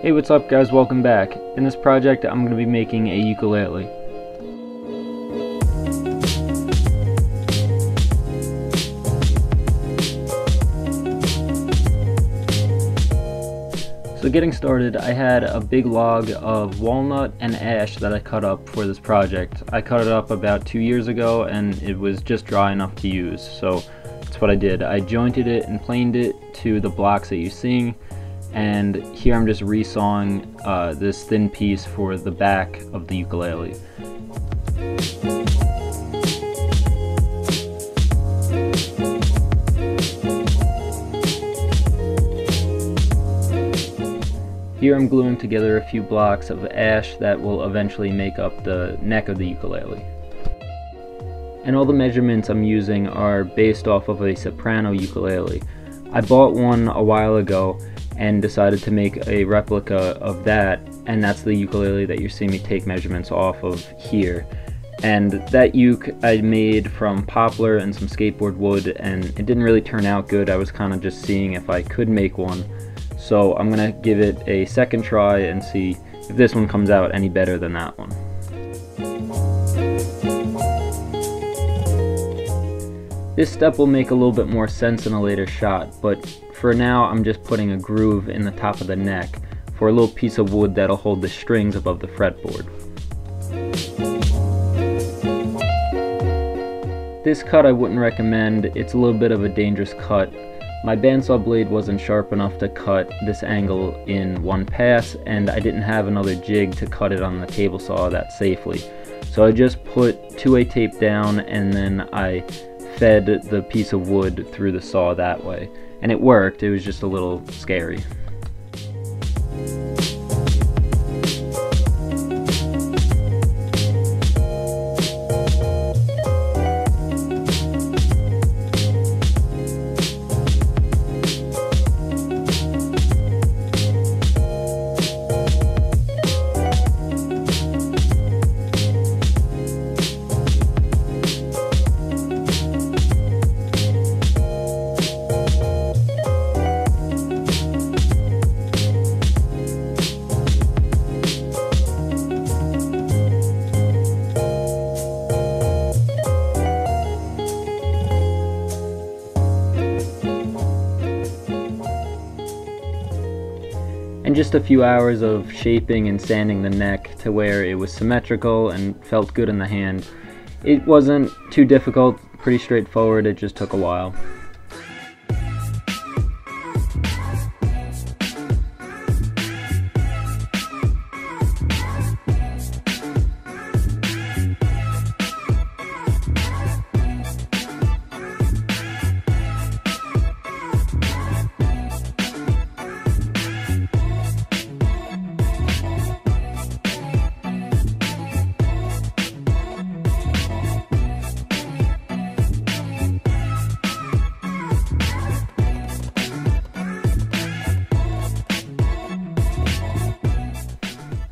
Hey, what's up guys, welcome back. In this project I'm going to be making a ukulele. So getting started, I had a big log of walnut and ash that I cut up for this project. I cut it up about 2 years ago and it was just dry enough to use, so that's what I did. I jointed it and planed it to the blocks that you're seeing, and here I'm just resawing this thin piece for the back of the ukulele. Here I'm gluing together a few blocks of ash that will eventually make up the neck of the ukulele. And all the measurements I'm using are based off of a soprano ukulele. I bought one a while ago and decided to make a replica of that, and that's the ukulele that you're seeing me take measurements off of here. And that uke I made from poplar and some skateboard wood, and it didn't really turn out good. I was kind of just seeing if I could make one. So I'm gonna give it a second try and see if this one comes out any better than that one. This step will make a little bit more sense in a later shot, but for now I'm just putting a groove in the top of the neck for a little piece of wood that'll hold the strings above the fretboard. This cut I wouldn't recommend. It's a little bit of a dangerous cut. My bandsaw blade wasn't sharp enough to cut this angle in one pass, and I didn't have another jig to cut it on the table saw that safely. So I just put 2A tape down and then I fed the piece of wood through the saw that way. And it worked, it was just a little scary. And just a few hours of shaping and sanding the neck to where it was symmetrical and felt good in the hand. It wasn't too difficult, pretty straightforward, it just took a while.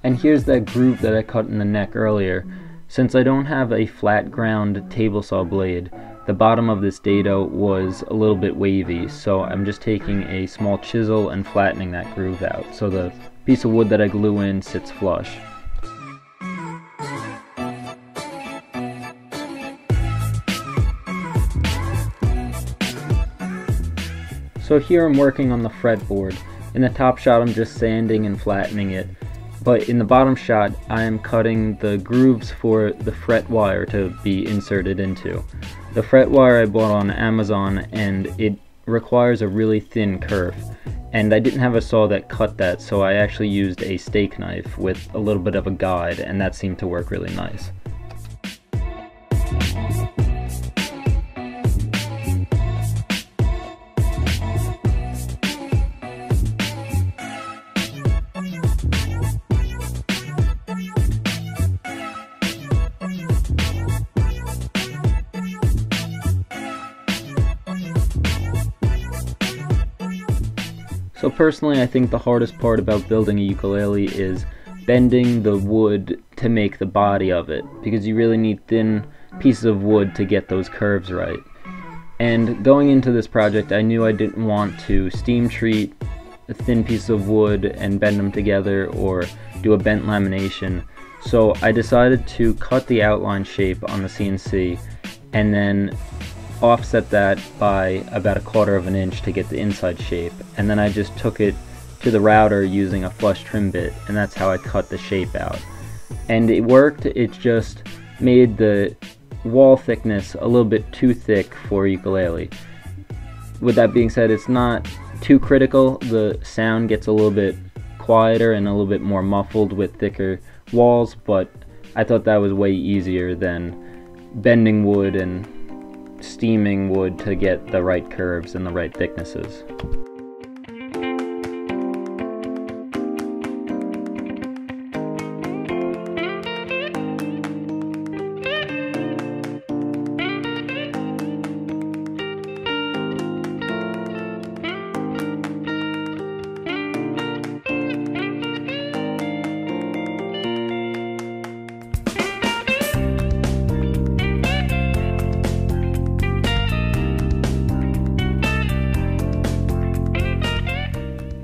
And here's that groove that I cut in the neck earlier. Since I don't have a flat ground table saw blade, the bottom of this dado was a little bit wavy, so I'm just taking a small chisel and flattening that groove out so the piece of wood that I glue in sits flush. So here I'm working on the fretboard. In the top shot I'm just sanding and flattening it. But in the bottom shot, I am cutting the grooves for the fret wire to be inserted into. The fret wire I bought on Amazon, and it requires a really thin kerf. And I didn't have a saw that cut that, so I actually used a steak knife with a little bit of a guide, and that seemed to work really nice. So personally, I think the hardest part about building a ukulele is bending the wood to make the body of it, because you really need thin pieces of wood to get those curves right. And going into this project, I knew I didn't want to steam treat thin piece of wood and bend them together or do a bent lamination. So I decided to cut the outline shape on the CNC and then offset that by about 1/4 of an inch to get the inside shape, and then I just took it to the router using a flush trim bit, and that's how I cut the shape out. And it worked. It just made the wall thickness a little bit too thick for ukulele. With that being said, it's not too critical. The sound gets a little bit quieter and a little bit more muffled with thicker walls, but I thought that was way easier than bending wood and steaming wood to get the right curves and the right thicknesses.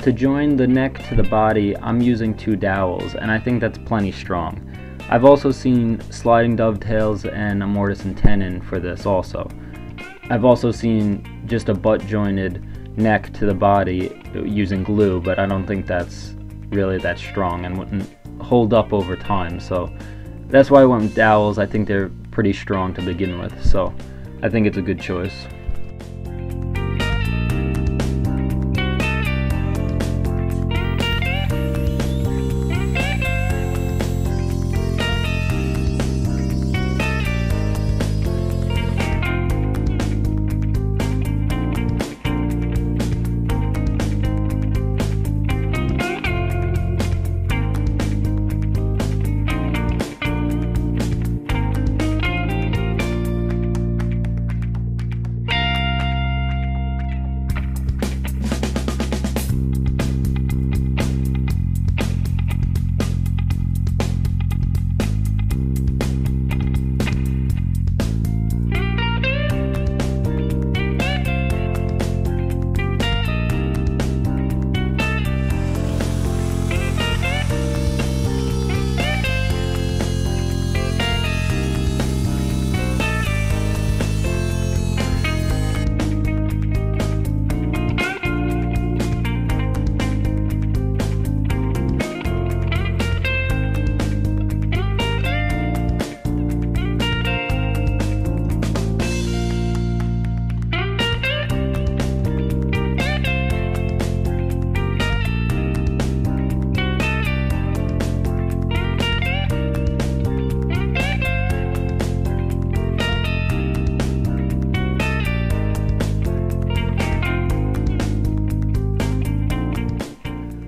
To join the neck to the body, I'm using 2 dowels, and I think that's plenty strong. I've also seen sliding dovetails and a mortise and tenon for this also. I've also seen just a butt jointed neck to the body using glue, but I don't think that's really that strong and wouldn't hold up over time, so that's why I went with dowels. I think they're pretty strong to begin with, so I think it's a good choice.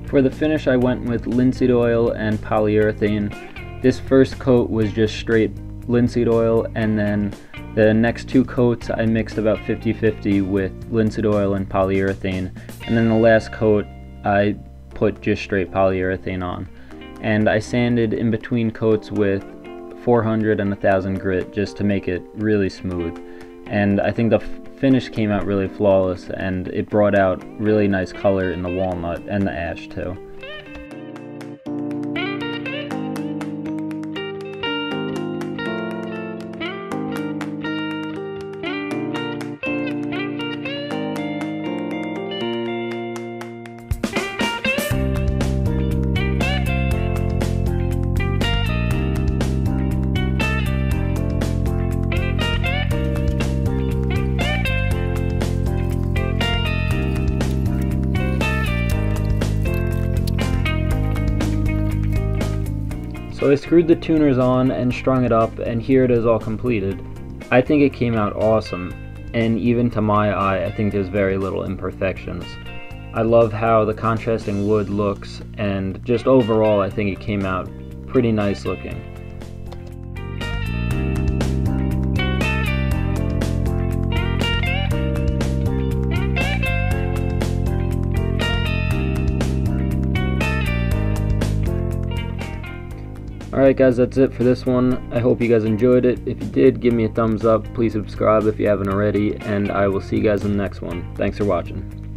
For the finish, I went with linseed oil and polyurethane. This first coat was just straight linseed oil, and then the next 2 coats I mixed about 50-50 with linseed oil and polyurethane, and then the last coat I put just straight polyurethane on. And I sanded in between coats with 400 and 1000 grit just to make it really smooth. And I think the finish came out really flawless, and it brought out really nice color in the walnut and the ash too. So I screwed the tuners on and strung it up, and here it is all completed. I think it came out awesome, and even to my eye, I think there's very little imperfections. I love how the contrasting wood looks, and just overall I think it came out pretty nice looking. Alright guys, that's it for this one. I hope you guys enjoyed it. If you did, give me a thumbs up. Please subscribe if you haven't already, and I will see you guys in the next one. Thanks for watching.